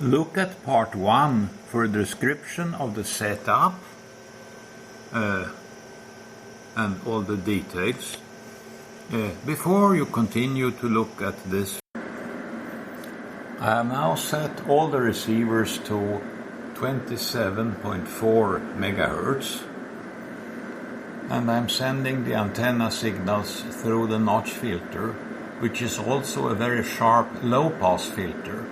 Look at part 1 for a description of the setup and all the details before you continue to look at this. I have now set all the receivers to 27.4 megahertz, and I'm sending the antenna signals through the notch filter, which is also a very sharp low-pass filter.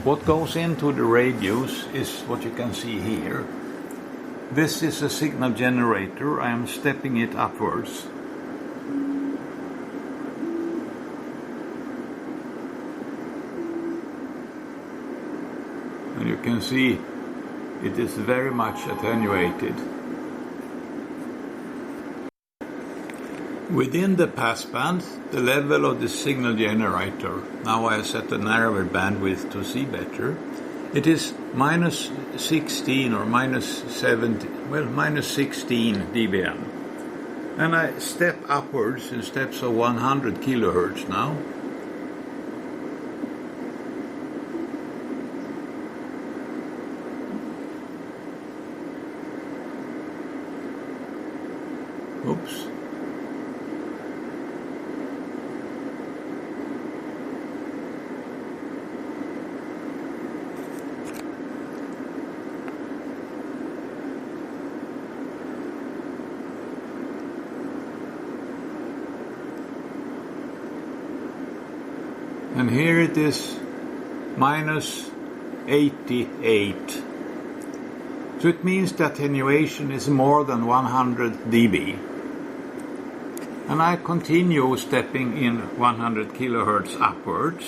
What goes into the radios is what you can see here. This is a signal generator. I am stepping it upwards. And you can see it is very much attenuated. Within the passband, the level of the signal generator, now I have set a narrower bandwidth to see better, it is minus 16 or minus 17, well, minus 16 dBm. And I step upwards in steps of 100 kilohertz now. Oops. And here it is minus 88. So it means the attenuation is more than 100 dB. And I continue stepping in 100 kilohertz upwards.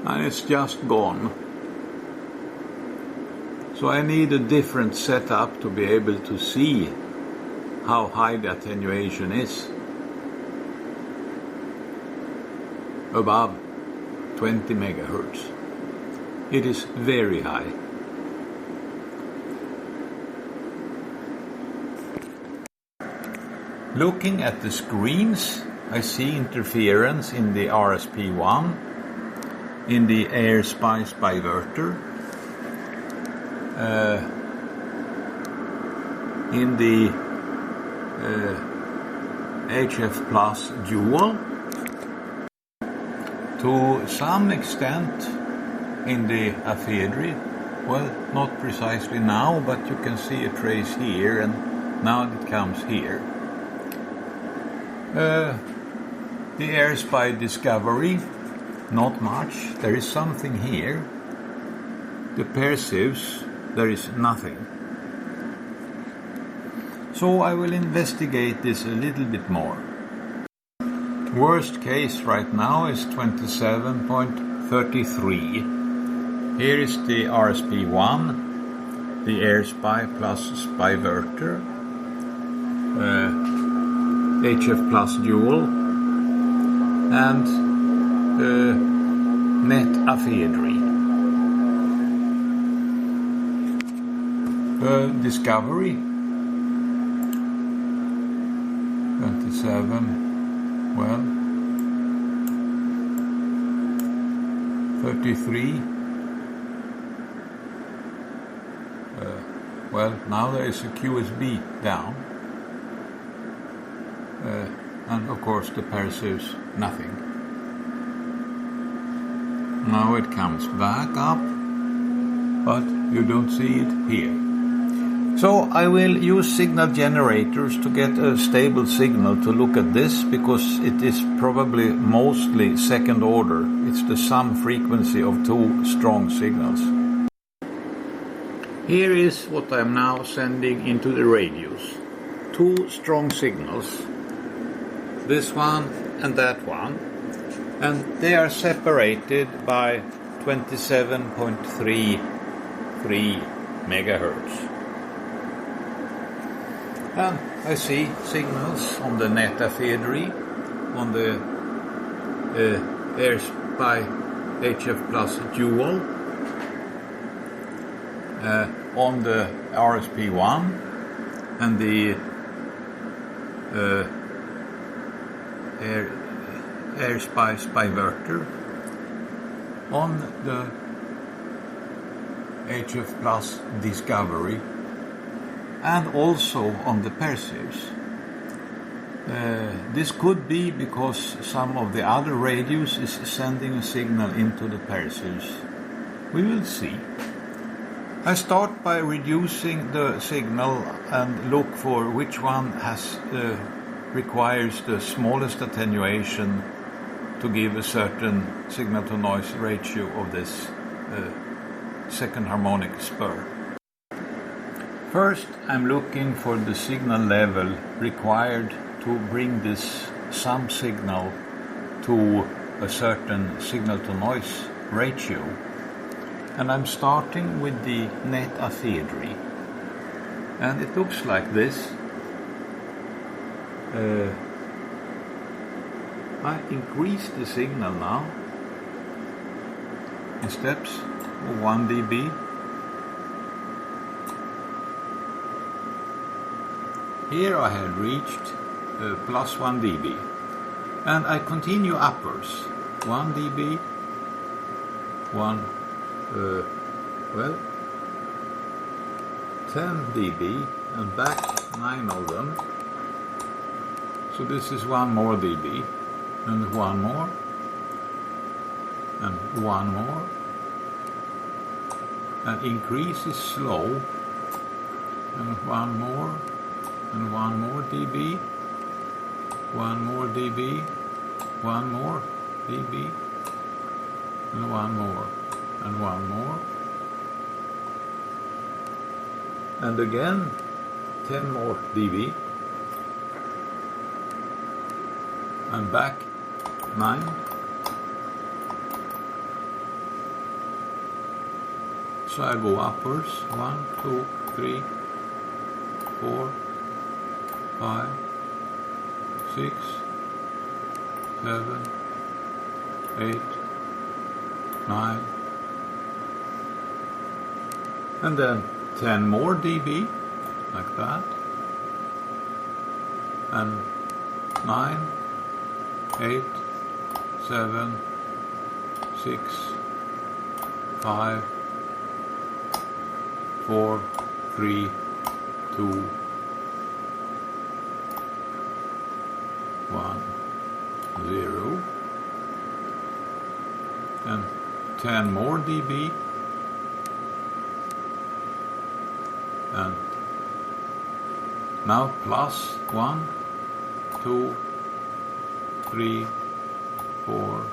And it's just gone. So I need a different setup to be able to see how high the attenuation is. Above 20 megahertz. It is very high. Looking at the screens, I see interference in the RSP1, in the Airspy Spyverter, in the HF Plus Dual, to some extent in the AFEDRI. Well, not precisely now, but you can see a trace here, and now it comes here. The Airspy Discovery, not much. There is something here. The Perseus, there is nothing. So I will investigate this a little bit more. Worst case right now is 27.33. Here is the RSP1, the Airspy plus Spyverter, HF plus Dual, and Net AFEDRI. Discovery 27, well, 33. Well, now there is a QSB down, and of course the Perseus, nothing. Now it comes back up, but you don't see it here. So I will use signal generators to get a stable signal to look at this, because it is probably mostly second order. It's the sum frequency of two strong signals. Here is what I am now sending into the radios. Two strong signals. This one and that one. And they are separated by 27.33 megahertz. And I see signals on the Net AFEDRI, on the Airspy HF Plus Dual, on the RSP1, and the Airspy Spyverter on the HF Plus Discovery and also on the Perseus. This could be because some of the other radios is sending a signal into the Perseus. We will see. I start by reducing the signal and look for which one requires the smallest attenuation to give a certain signal-to-noise ratio of this second harmonic spur. First, I'm looking for the signal level required to bring this sum signal to a certain signal-to-noise ratio. And I'm starting with the net AFEDRI. And it looks like this. I increase the signal now in steps of 1 dB. Here I had reached plus 1 dB, and I continue upwards. 1 dB, 10 dB, and back 9 of them. So this is 1 more dB, and 1 more, and 1 more. And increase is slow, and 1 more, and 1 more dB, 1 more dB, 1 more dB, and 1 more, and 1 more. And again 10 more dB, and back 9. So I go upwards, 1, 2, 3, 4, 5, 6, 7, 8, 9, and then 10 more dB, like that, and 9, 8, 7, 6, 5, 4, 3, 2, 1, 0, and 10 more dB, and now plus 1, 2, 3, 4,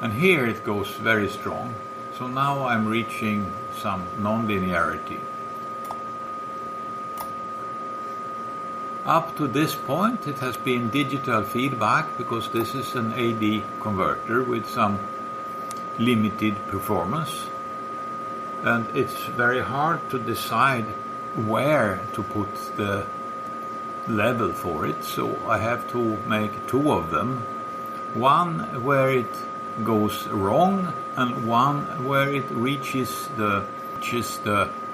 and here it goes very strong. So now I'm reaching some non-linearity. Up to this point it has been digital feedback, because this is an AD converter with some limited performance, and it's very hard to decide where to put the level for it, so I have to make 2 of them. One where it goes wrong, and one where it reaches the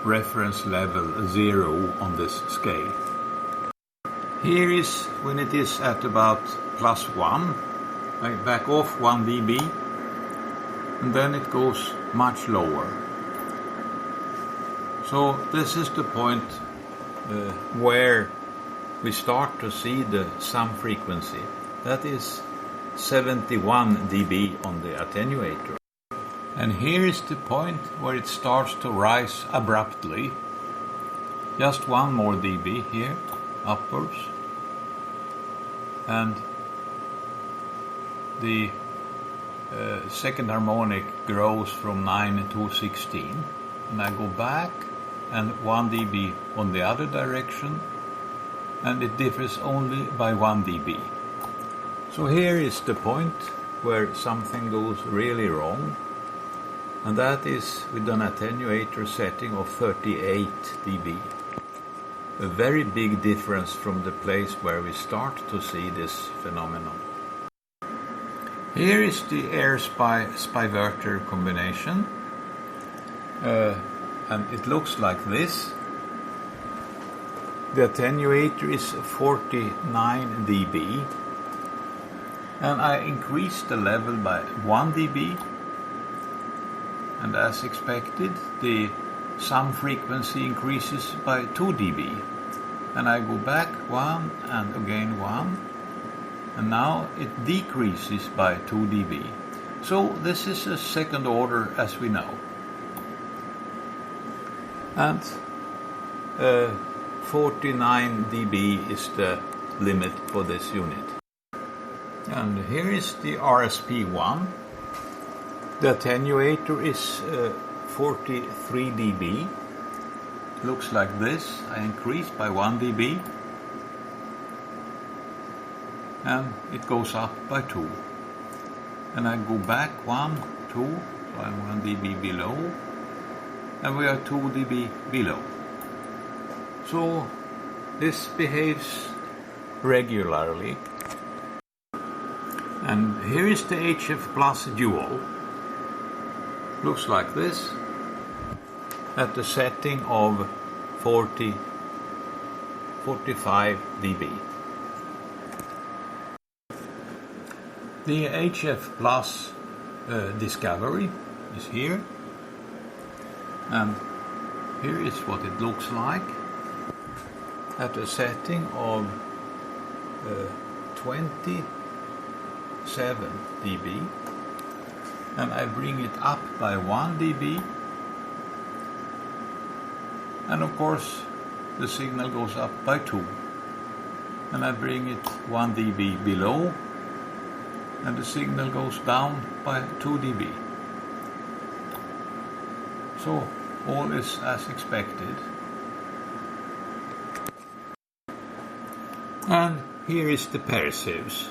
reference level 0 on this scale. Here is when it is at about plus 1. I back off 1 dB, and then it goes much lower. So this is the point where we start to see the sum frequency. That is 71 dB on the attenuator. And here is the point where it starts to rise abruptly. Just 1 more dB here, upwards. And the second harmonic grows from 9 to 16. And I go back, and 1 dB on the other direction, and it differs only by 1 dB. So here is the point where something goes really wrong, and that is with an attenuator setting of 38 dB. A very big difference from the place where we start to see this phenomenon. Here is the Airspy Spyverter combination, and it looks like this. The attenuator is 49 dB, and I increased the level by 1 dB, and as expected the sum frequency increases by 2 dB, and I go back 1 and again 1, and now it decreases by 2 dB. So this is a second order, as we know. And 49 dB is the limit for this unit. And here is the RSP1. The attenuator is 43 dB. Looks like this. I increased by 1 dB. And it goes up by 2. And I go back 1, 2, so I'm 1 dB below. And we are 2 dB below. So this behaves regularly. And here is the HF Plus Dual. Looks like this at the setting of 45 dB. The HF Plus Discovery is here, and here is what it looks like at a setting of 27 dB, and I bring it up by 1 dB, and of course the signal goes up by 2, and I bring it 1 dB below, and the signal goes down by 2 dB. So all is as expected. And here is the Perseus.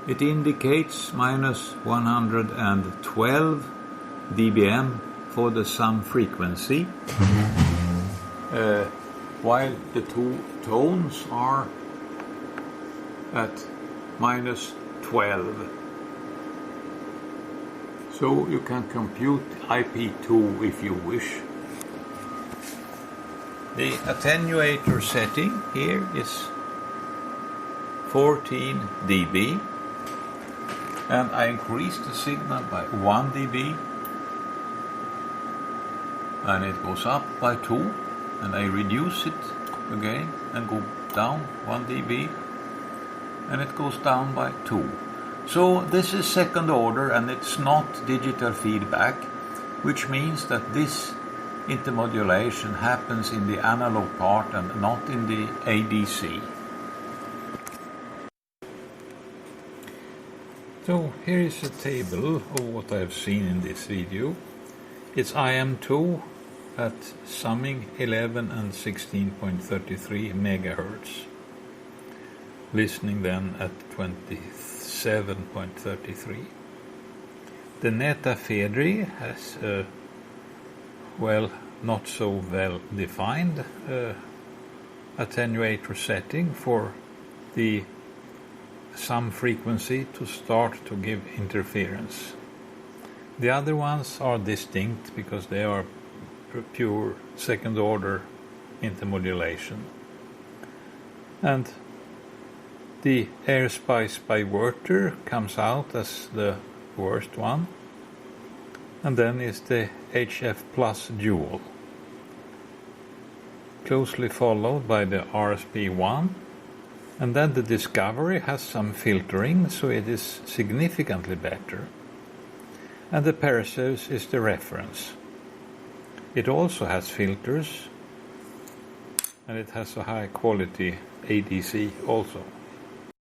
It indicates minus 112 dBm for the sum frequency, while the two tones are at minus 12. So you can compute IP2 if you wish. The attenuator setting here is 14 dB, and I increase the signal by 1 dB, and it goes up by 2, and I reduce it again and go down 1 dB, and it goes down by 2. So this is second order, and it's not digital feedback, which means that this intermodulation happens in the analog part and not in the ADC. So here is a table of what I have seen in this video. It's IM2 at summing 11 and 16.33 megahertz. Listening then at 27.33. The net AFEDRI has a not so well defined attenuator setting for the sum frequency to start to give interference. The other ones are distinct because they are pure second order intermodulation. And the Airspy Spyverter comes out as the worst one, and then is the HF Plus Dual, closely followed by the RSP1, and then the Discovery has some filtering, so it is significantly better, and the Perseus is the reference. It also has filters, and it has a high quality ADC also.